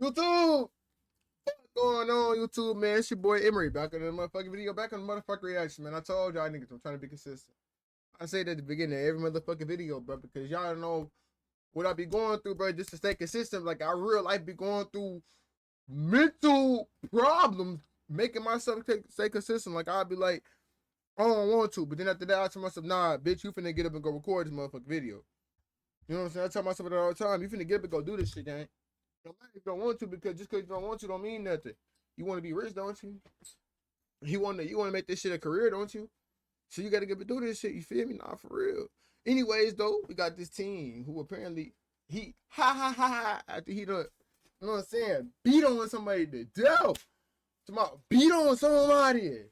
YouTube! What's going on, YouTube, man? It's your boy Emery back on the motherfucking video, back on the motherfucking reaction, man. I told y'all niggas I'm trying to be consistent. I say that at the beginning of every motherfucking video, bro, because y'all don't know what I be going through, bro, just to stay consistent. Like, I real life be going through mental problems making myself stay consistent. Like, I'll be like, I don't want to, but then after that, I tell myself, nah, bitch, you finna get up and go record this motherfucking video. You know what I'm saying? I tell myself that all the time. You finna get up and go do this shit, gang. You don't want to, because just because you don't want to don't mean nothing. You want to be rich, don't you? You want to make this shit a career, don't you? So you got to get to do this shit. You feel me? Nah, for real. Anyways, though, we got this team who apparently he after he done, you know what I'm saying, beat on somebody to death. Tomorrow, beat on somebody.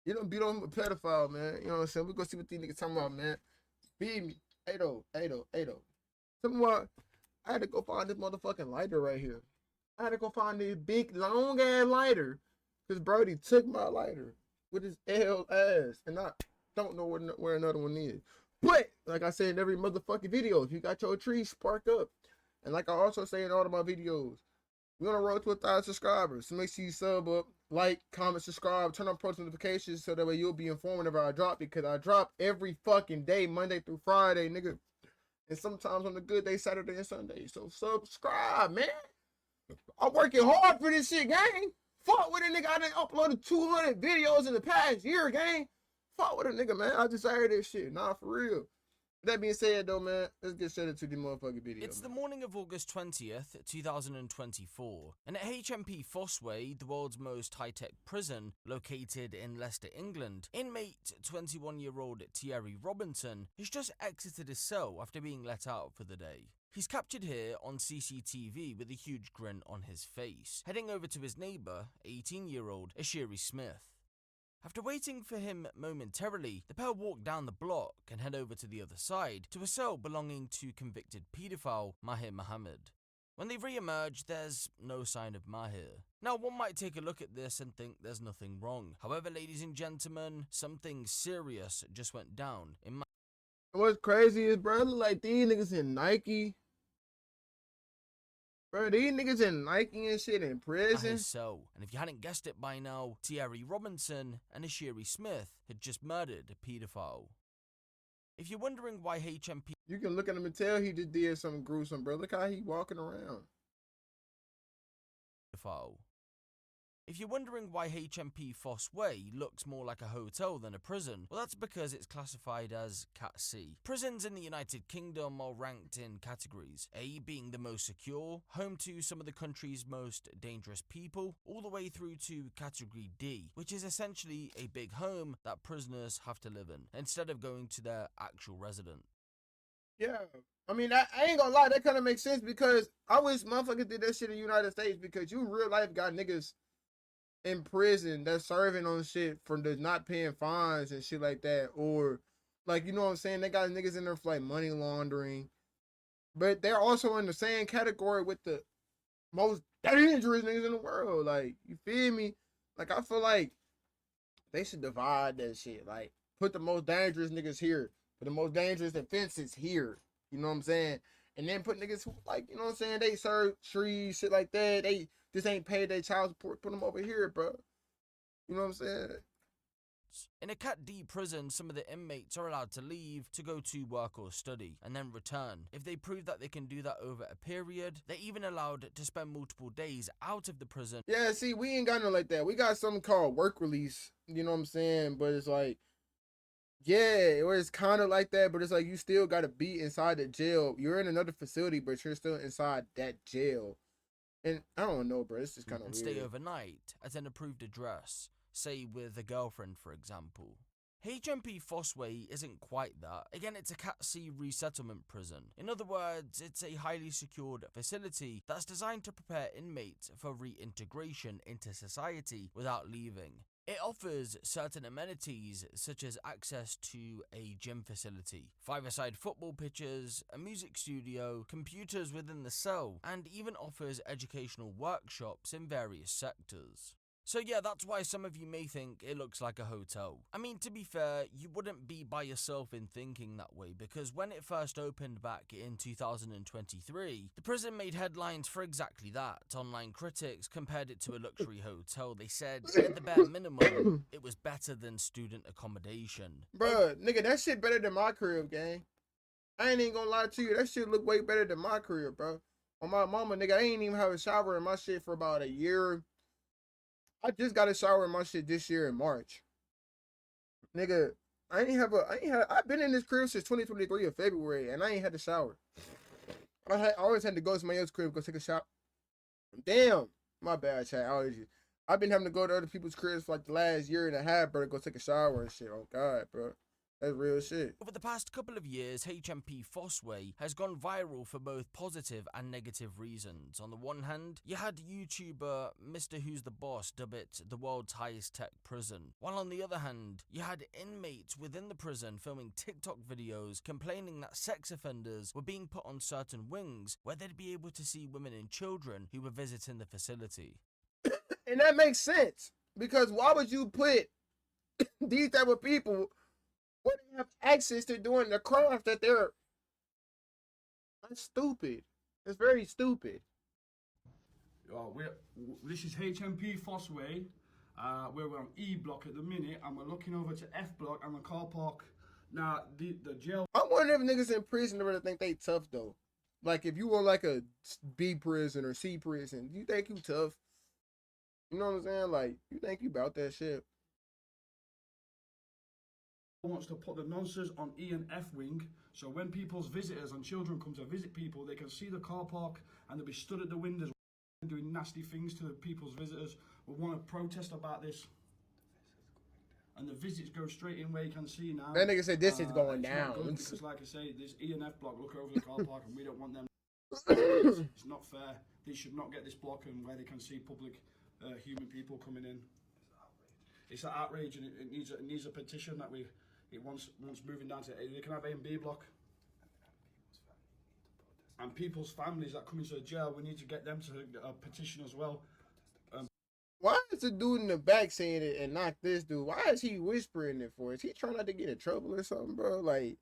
You don't beat on a pedophile, man. You know what I'm saying? We go see what these niggas talking about, man. Beat me. 80. Somewhat. I had to go find this motherfucking lighter right here. I had to go find this big, long ass lighter. Because Brody took my lighter with his L ass. And I don't know where another one is. But, like I said in every motherfucking video, if you got your tree, spark up. And like I also say in all of my videos, we're on the road to 1,000 subscribers. So make sure you sub up, like, comment, subscribe, turn on post notifications so that way you'll be informed whenever I drop. Because I drop every fucking day, Monday through Friday, nigga. And sometimes on the good day, Saturday and Sunday. So subscribe, man. I'm working hard for this shit, gang. Fuck with a nigga. I done uploaded 200 videos in the past year, gang. Fuck with a nigga, man. I just heard this shit. Nah, for real. That being said, though, man, let's get straight into the motherfucking video. It's the morning of August 20th, 2024, and at HMP Fossway, the world's most high-tech prison, located in Leicester, England, inmate 21-year-old Thierry Robinson has just exited his cell after being let out for the day. He's captured here on CCTV with a huge grin on his face, heading over to his neighbour, 18-year-old Ashiri Smith. After waiting for him momentarily, the pair walk down the block and head over to the other side to a cell belonging to convicted paedophile Mahir Mohammed. When they re-emerge, there's no sign of Mahir. Now, one might take a look at this and think there's nothing wrong. However, ladies and gentlemen, something serious just went down in my... What's crazy is, bro, like these niggas in Nike. Bro, these niggas in Nike and shit in prison. So, and if you hadn't guessed it by now, Thierry Robinson and Ashiri Smith had just murdered a paedophile. If you're wondering why HMP... You can look at him and tell he just did something gruesome, bro. Look how he walking around. If you're wondering why HMP Fossway looks more like a hotel than a prison, well, that's because it's classified as Cat C. Prisons in the United Kingdom are ranked in categories, A being the most secure, home to some of the country's most dangerous people, all the way through to Category D, which is essentially a big home that prisoners have to live in, instead of going to their actual residence. Yeah, I mean, I ain't gonna lie, that kind of makes sense because I wish motherfuckers did that shit in the United States because you real life got niggas in prison that's serving on shit for the not paying fines and shit like that, or like, you know what I'm saying, they got niggas in there for like money laundering, but they're also in the same category with the most dangerous niggas in the world. Like, you feel me? Like, I feel like they should divide that shit. Like, put the most dangerous niggas here, put the most dangerous offenses here. You know what I'm saying? And then put niggas who, like, you know what I'm saying, they serve trees, shit like that. They just ain't paid their child support. Put them over here, bro. You know what I'm saying? In a Cat D prison, some of the inmates are allowed to leave to go to work or study, and then return. If they prove that they can do that over a period, they're even allowed to spend multiple days out of the prison. Yeah, see, we ain't got nothing like that. We got something called work release. You know what I'm saying? But it's like, yeah, or it's kind of like that, but it's like you still got to be inside the jail. You're in another facility, but you're still inside that jail. And I don't know, bro. It's just kind of weird. Stay overnight at an approved address, say with a girlfriend, for example. HMP Fossway isn't quite that. Again, it's a Cat C resettlement prison. In other words, it's a highly secured facility that's designed to prepare inmates for reintegration into society without leaving. It offers certain amenities such as access to a gym facility, five-a-side football pitches, a music studio, computers within the cell, and even offers educational workshops in various sectors. So yeah, that's why some of you may think it looks like a hotel. I mean, to be fair, you wouldn't be by yourself in thinking that way, because when it first opened back in 2023, the prison made headlines for exactly that. Online critics compared it to a luxury hotel. They said, at the bare minimum, it was better than student accommodation. Bruh, nigga, that shit better than my crib, gang. I ain't even gonna lie to you. That shit look way better than my crib, bro. On my mama, nigga, I ain't even have a shower in my shit for about a year. I just got a shower in my shit this year in March. Nigga, I've been in this crib since 2023 of February, and I ain't had a shower. I always had to go to my else's crib, go take a shower. Damn, my bad, chat. I've been having to go to other people's cribs for like the last year and a half, bro, to go take a shower and shit. Oh, God, bro. That's real shit. Over the past couple of years, HMP Fossway has gone viral for both positive and negative reasons. On the one hand, you had YouTuber Mr. Who's the Boss dub it the world's highest tech prison, while on the other hand, you had inmates within the prison filming TikTok videos complaining that sex offenders were being put on certain wings where they'd be able to see women and children who were visiting the facility. And that makes sense, because why would you put these type of people where they have access to doing the craft that they're... That's stupid. It's very stupid. This is HMP Fossway. We're on E block at the minute, and we're looking over to F block and the car park. Now, the jail... I wonder if niggas in prison really think they tough, though. Like, if you were like a B prison or C prison, you think you tough? You know what I'm saying? Like, you think you about that shit? Wants to put the nonsense on E and F wing, so when people's visitors and children come to visit people, they can see the car park and they'll be stood at the windows doing nasty things to the people's visitors. We want to protest about this. And the visits go straight in where you can see now. That nigga said this is going it's down. Not good because, like I say, this E and F block look over the car park and we don't want them. It's not fair. They should not get this block and where they can see public human people coming in. It's an outrage, and it needs a petition that it wants moving down to... They can have A and B block. And people's families that come into the jail, we need to get them to petition as well. Why is the dude in the back saying it and not this dude? Why is he whispering it for? Is he trying not to get in trouble or something, bro? Like,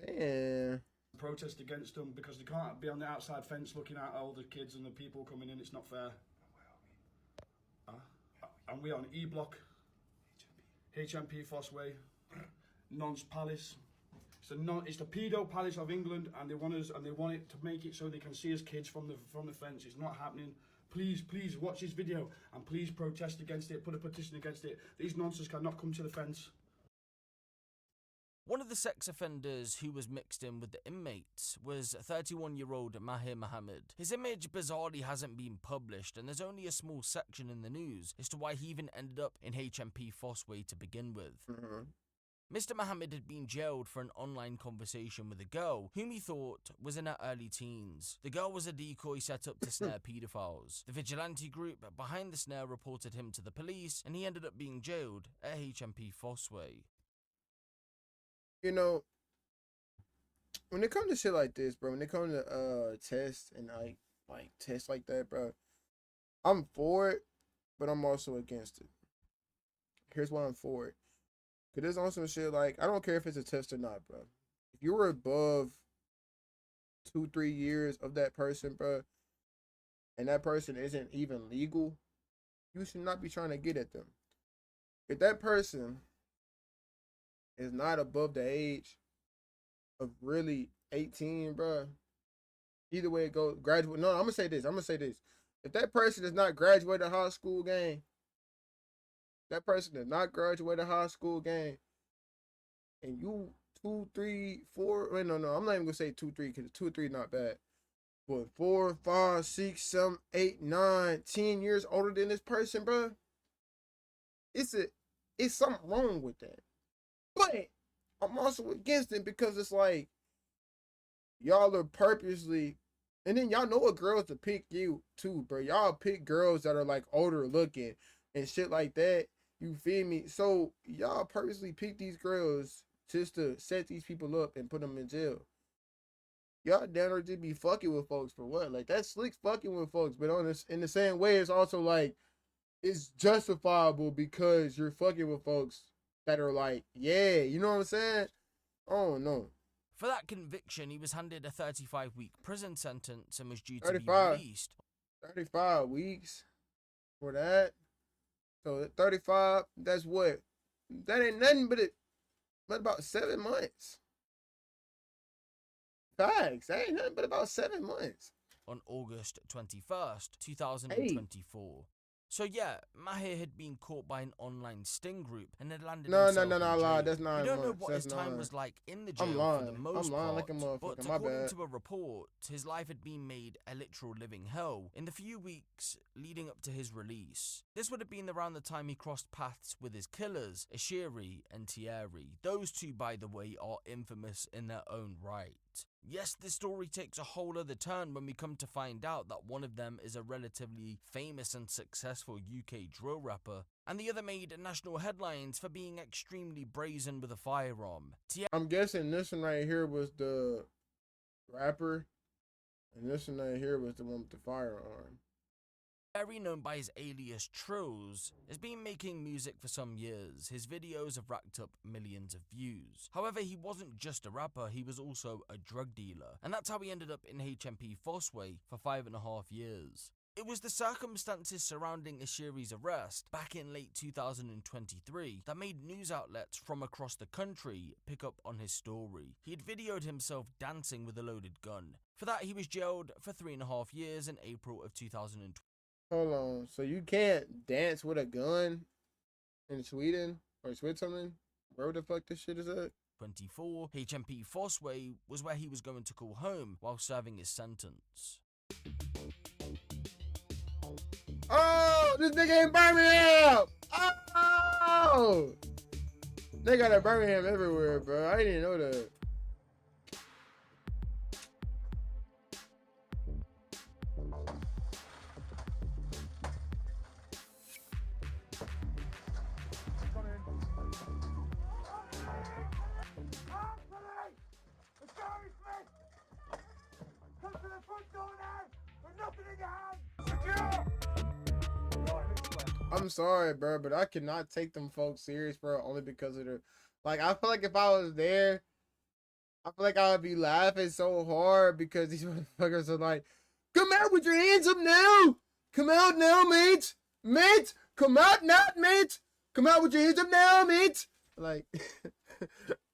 man. Protest against them because they can't be on the outside fence looking at all the kids and the people coming in. It's not fair. And we're on E block, HMP Fossway, Nonce Palace. It's the pedo palace of England, and they want it to make it so they can see us kids from the fence. It's not happening. Please watch this video and please protest against it. Put a petition against it. These nonsense cannot come to the fence. One of the sex offenders who was mixed in with the inmates was 31-year-old Mahir Mohammed. His image bizarrely hasn't been published, and there's only a small section in the news as to why he even ended up in HMP Fossway to begin with. Mr. Mohammed had been jailed for an online conversation with a girl whom he thought was in her early teens. The girl was a decoy set up to snare pedophiles. The vigilante group behind the snare reported him to the police, and he ended up being jailed at HMP Fossway. You know, when it comes to shit like this, bro, when it comes to tests and like tests like that, bro, I'm for it, but I'm also against it. Here's why I'm for it. Cause there's on some shit like, I don't care if it's a test or not, bro. If you were above 2-3 years of that person, bro, and that person isn't even legal, you should not be trying to get at them. If that person is not above the age of really 18, bro, either way it goes, graduate. No, I'm gonna say this. If that person is not graduated high school, gang, that person did not graduate a high school, gang, and you 2, 3, 4. Wait, no, I'm not even gonna say 2, 3 because 2 or 3 not bad. But 4, 5, 6, 7, 8, 9, 10 years older than this person, bro, it's something wrong with that. But I'm also against it because it's like y'all are purposely, and then y'all know what girls to pick you too, bro. Y'all pick girls that are like older looking and shit like that. You feel me? So y'all purposely pick these girls just to set these people up and put them in jail. y'all down there just be fucking with folks for what? Like that's slick fucking with folks, but on this in the same way, it's also like it's justifiable because you're fucking with folks that are like, yeah, you know what I'm saying? Oh no. For that conviction, he was handed a 35-week prison sentence and was due to be 35. released. 35 weeks for that. So 35, that's what? That ain't nothing but about 7 months. Facts. That ain't nothing but about 7 months. On August 21st, Hey. 2024. So yeah, Mahir had been caught by an online sting group and had landed No, himself in lie. jail. That's 9 We don't know months. what That's his time 9. was like in the I'm jail lying. for the most I'm lying part, like a motherfucker. but My according bad. to a report, his life had been made a literal living hell in the few weeks leading up to his release. This would have been around the time he crossed paths with his killers, Ashiri and Thierry. Those two, by the way, are infamous in their own right. Yes, this story takes a whole other turn when we come to find out that one of them is a relatively famous and successful UK drill rapper, and the other made national headlines for being extremely brazen with a firearm. I'm guessing this one right here was the rapper, and this one right here was the one with the firearm. Thierry, known by his alias Trills, has been making music for some years. His videos have racked up millions of views. However, he wasn't just a rapper, he was also a drug dealer, and that's how he ended up in HMP Fossway for 5.5 years. It was the circumstances surrounding Ashiri's arrest back in late 2023 that made news outlets from across the country pick up on his story. He had videoed himself dancing with a loaded gun. For that, he was jailed for 3.5 years in April of 2020. Hold on. So you can't dance with a gun in Sweden or Switzerland? Where the fuck this shit is at? 24, HMP Fossway was where he was going to call home while serving his sentence. Oh, this nigga in Birmingham! Oh! They got a Birmingham everywhere, bro. I didn't know that. I'm sorry, bro, but I cannot take them folks serious, bro, only because of their... Like, I feel like if I was there, I feel like I would be laughing so hard because these motherfuckers are like, come out with your hands up now! Come out now, mate! Mate! Come out now, mate! Come out with your hands up now, mate! Like,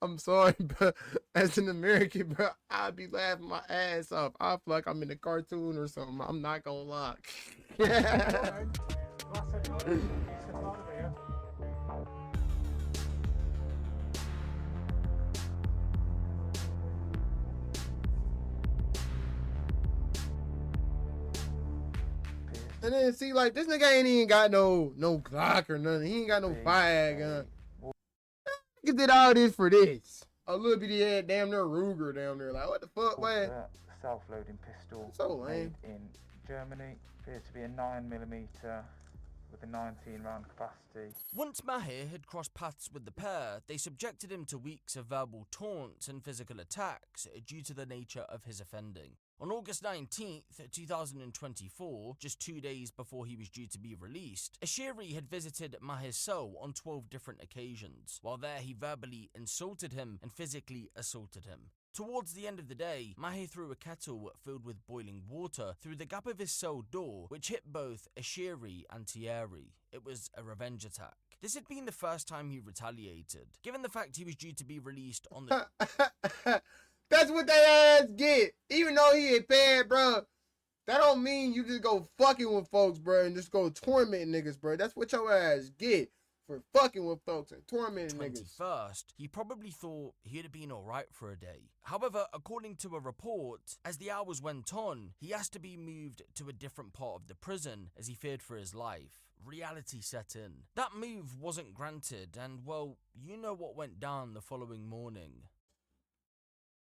I'm sorry, but as an American, bro, I'd be laughing my ass off. I feel like I'm in a cartoon or something. I'm not gonna lie. And then see, like, this nigga ain't even got no Glock or nothing. He ain't got no fire gun. He did all this for this. A little bitty head, damn near Ruger down there. Like, what the fuck, man? Self-loading pistol So lame. made in Germany. Appears to be a 9mm with a 19-round capacity. Once Mahir had crossed paths with the pair, they subjected him to weeks of verbal taunts and physical attacks due to the nature of his offending. On August 19th, 2024, just 2 days before he was due to be released, Ashiri had visited Mahir's cell on 12 different occasions. While there, he verbally insulted him and physically assaulted him. Towards the end of the day, Mahir threw a kettle filled with boiling water through the gap of his cell door, which hit both Ashiri and Thierry. It was a revenge attack. This had been the first time he retaliated, given the fact he was due to be released on the... That's what they ass get. Even though he ain't bad, bro. That don't mean you just go fucking with folks, bro, and just go torment niggas, bro. That's what your ass get for fucking with folks and tormenting niggas. 21st, he probably thought he'd have been alright for a day. However, according to a report, as the hours went on, he asked to be moved to a different part of the prison as he feared for his life. Reality set in. That move wasn't granted, and well, you know what went down the following morning.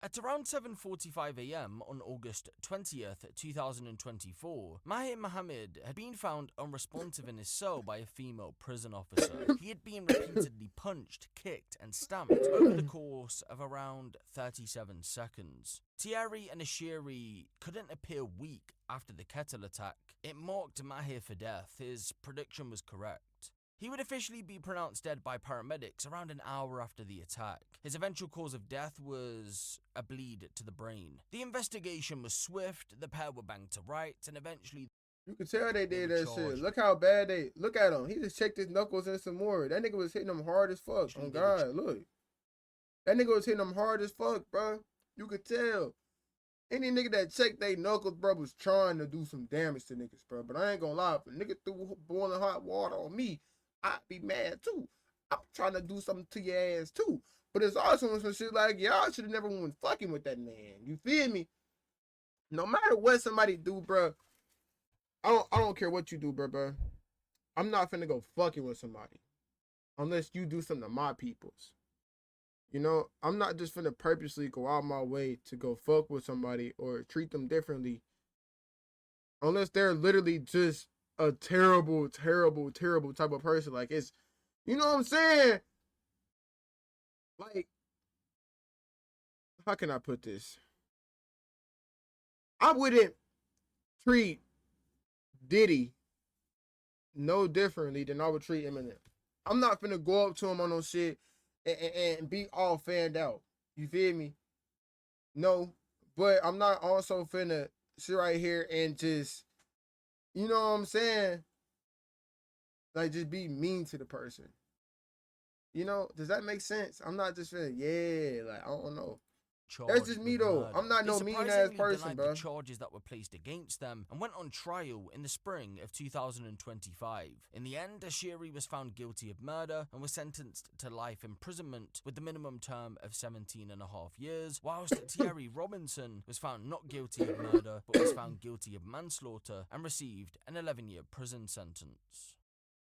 At around 7:45 a.m. on August 20th, 2024, Mahir Mohammed had been found unresponsive in his cell by a female prison officer. He had been repeatedly punched, kicked, and stamped over the course of around 37 seconds. Thierry and Ashiri couldn't appear weak after the kettle attack. It marked Mahir for death. His prediction was correct. He would officially be pronounced dead by paramedics around an hour after the attack. His eventual cause of death was a bleed to the brain. The investigation was swift, the pair were banged to rights, and eventually You can tell they did were that shit. charged. Look how bad they look at him. He just checked his knuckles and some more. That nigga was hitting him hard as fuck. Actually, Oh they were God, look. That nigga was hitting him hard as fuck, bro. You could tell. Any nigga that checked they knuckles, bro, was trying to do some damage to niggas, bro. But I ain't gonna lie, if a nigga threw boiling hot water on me, I'd be mad too. I'm trying to do something to your ass too. But it's also some shit like, y'all should have never went fucking with that man. You feel me? No matter what somebody do, bro, I don't care what you do, bro. I'm not finna go fucking with somebody unless you do something to my peoples. You know, I'm not just finna purposely go out my way to go fuck with somebody or treat them differently unless they're literally just a terrible, terrible, terrible type of person. Like, it's, you know what I'm saying? Like, how can I put this? I wouldn't treat Diddy no differently than I would treat Eminem. I'm not finna go up to him on no shit and be all fanned out. You feel me? No, but I'm not also finna sit right here and just, you know what I'm saying? Like, just be mean to the person. You know, does that make sense? I'm not just finna, yeah, like, I don't know. That's just charged me with though. murder. I'm not They no mean ass surprisingly person, denied bro. the charges that were placed against them and went on trial in the spring of 2025. In the end, Ashiri was found guilty of murder and was sentenced to life imprisonment with the minimum term of 17 and a half years, whilst Thierry Robinson was found not guilty of murder but was found guilty of manslaughter and received an 11-year prison sentence.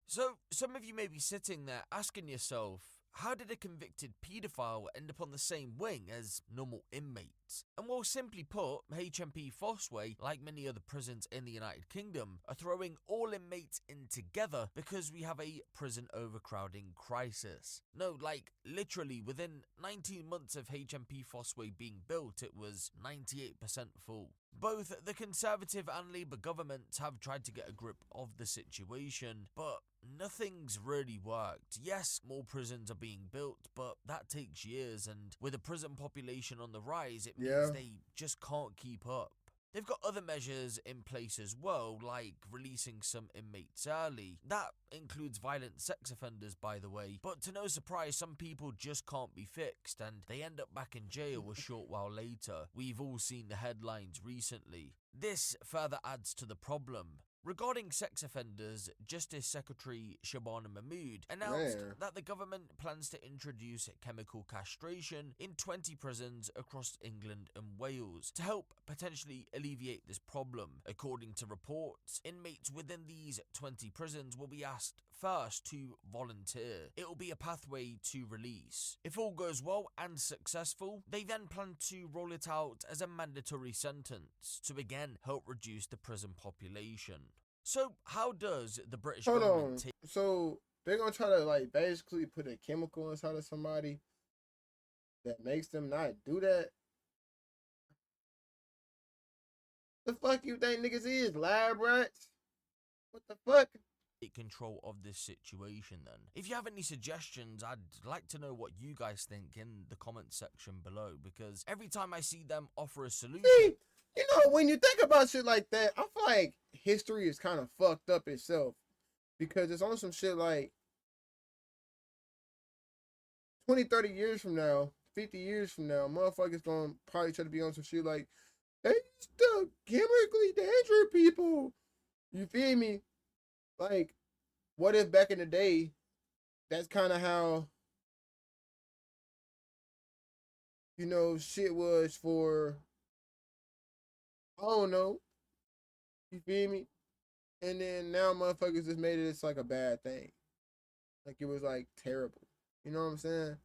So, some of you may be sitting there asking yourself, how did a convicted paedophile end up on the same wing as normal inmates? And well, simply put, HMP Fossway, like many other prisons in the United Kingdom, are throwing all inmates in together because we have a prison overcrowding crisis. No, like, literally, within 19 months of HMP Fossway being built, it was 98% full. Both the Conservative and Labour governments have tried to get a grip of the situation, but nothing's really worked. Yes, more prisons are being built, but that takes years, and with a prison population on the rise, it means they just can't keep up. They've got other measures in place as well, like releasing some inmates early. That includes violent sex offenders, by the way, but to no surprise, some people just can't be fixed, and they end up back in jail a short while later. We've all seen the headlines recently. This further adds to the problem. Regarding sex offenders, Justice Secretary Shabana Mahmood announced that the government plans to introduce chemical castration in 20 prisons across England and Wales to help potentially alleviate this problem. According to reports, inmates within these 20 prisons will be asked first to volunteer. It will be a pathway to release. If all goes well and successful, they then plan to roll it out as a mandatory sentence to again help reduce the prison population. So, how does the British government take... So, they're gonna try to, like, basically put a chemical inside of somebody that makes them not do that? The fuck you think niggas is? Lab rats? What the fuck? Take control of this situation then? If you have any suggestions, I'd like to know what you guys think in the comment section below, because every time I see them offer a solution... See, you know, when you think about shit like that, I feel like history is kind of fucked up itself. Because it's on some shit like 20, 30 years from now, 50 years from now, motherfuckers gonna probably try to be on some shit like, they used to chemically danger people. You feel me? Like, what if back in the day, that's kind of how, you know, shit was for, I don't know. You feel me? And then now motherfuckers just made it, it's like a bad thing. Like, it was like terrible. You know what I'm saying?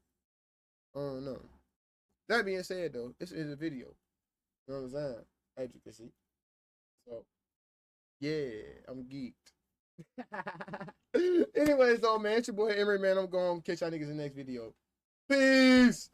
I don't know. That being said, though, this is a video. You know what I'm saying? As you can see. So, yeah, I'm geeked. Anyways, though, man, it's your boy Emery, man. I'm going to catch y'all niggas in the next video. Peace.